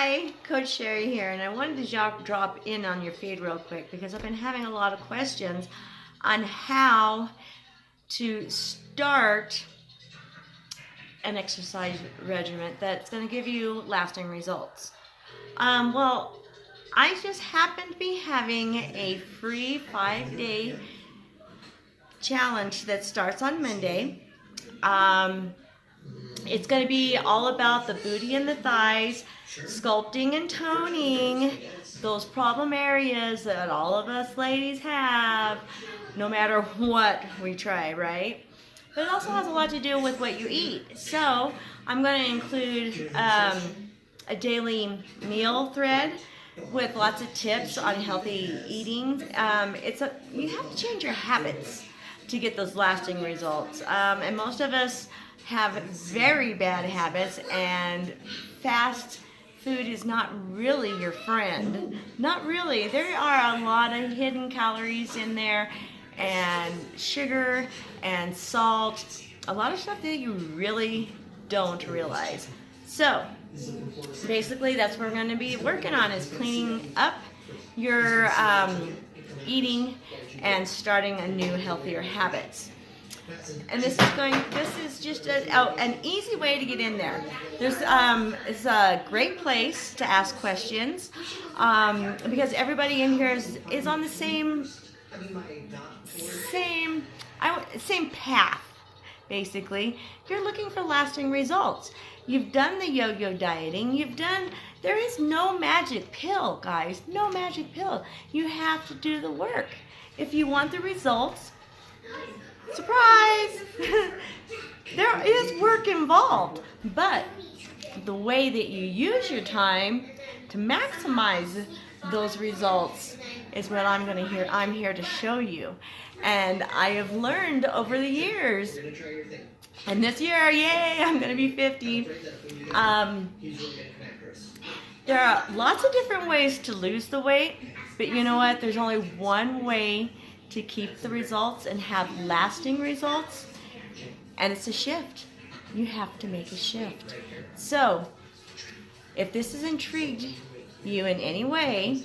Hi, Coach Sherry here, and I wanted to drop in on your feed real quick because I've been having a lot of questions on how to start an exercise regimen that's going to give you lasting results. Well, I just happen to be having a free 5-day challenge that starts on Monday. It's going to be all about the booty and the thighs, sculpting and toning those problem areas that all of us ladies have, no matter what we try, right? But it also has a lot to do with what you eat. So I'm going to include a daily meal thread with lots of tips on healthy eating. You have to change your habits to get those lasting results. And most of us have very bad habits, and fast food is not really your friend. Not really. There are a lot of hidden calories in there, and sugar and salt, a lot of stuff that you really don't realize. So basically that's what we're going to be working on, is cleaning up your eating and starting a new healthier habits. And this is just an easy way to get in there. It's a great place to ask questions because everybody in here is on the same path. Basically, you're looking for lasting results. You've done the yo-yo dieting. There is no magic pill, guys. No magic pill. You have to do the work. If you want the results, surprise! There is work involved, but the way that you use your time to maximize those results is what I'm here to show you. And I have learned over the years, and this year, yay, I'm going to be 50. There are lots of different ways to lose the weight, but you know what? There's only one way to keep the results and have lasting results, and it's a shift. You have to make a shift. So if this has intrigued you in any way,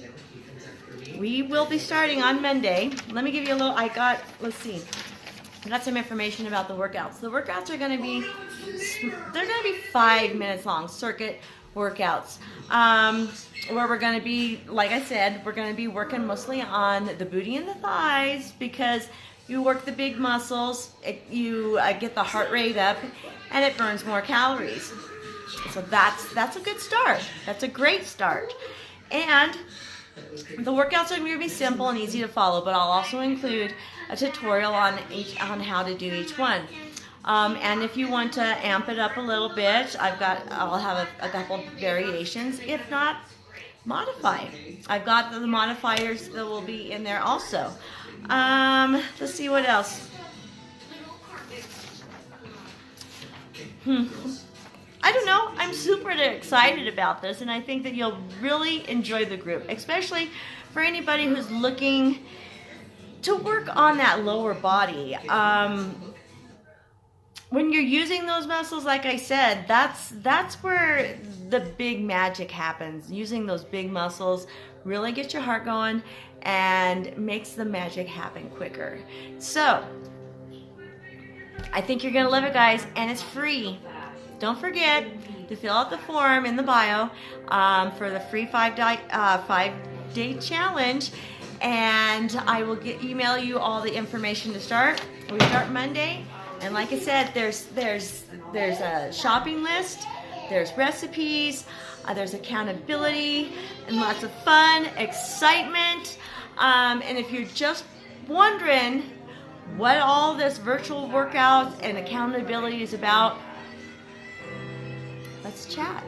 we will be starting on Monday. Let me give you a little, I got some information about the workouts. The workouts are going to be, they're going to be 5 minutes long, circuit workouts, where we're going to be, like I said, we're going to be working mostly on the booty and the thighs, because you work the big muscles, you get the heart rate up, and it burns more calories. So that's a good start. That's a great start. And the workouts are going to be simple and easy to follow, but I'll also include a tutorial on how to do each one. And if you want to amp it up a little bit, I'll have a couple variations. If not, modify. I've got the modifiers that will be in there also. Let's see what else. I don't know. I'm super excited about this, and I think that you'll really enjoy the group, especially for anybody who's looking to work on that lower body. When you're using those muscles, like I said, that's where the big magic happens. Using those big muscles really gets your heart going and makes the magic happen quicker. So I think you're gonna love it, guys, and it's free. Don't forget to fill out the form in the bio for the free 5-day challenge, and I will email you all the information to start. We start Monday, and like I said, there's a shopping list, there's recipes, there's accountability, and lots of fun, excitement. And if you're just wondering what all this virtual workout and accountability is about, let's chat.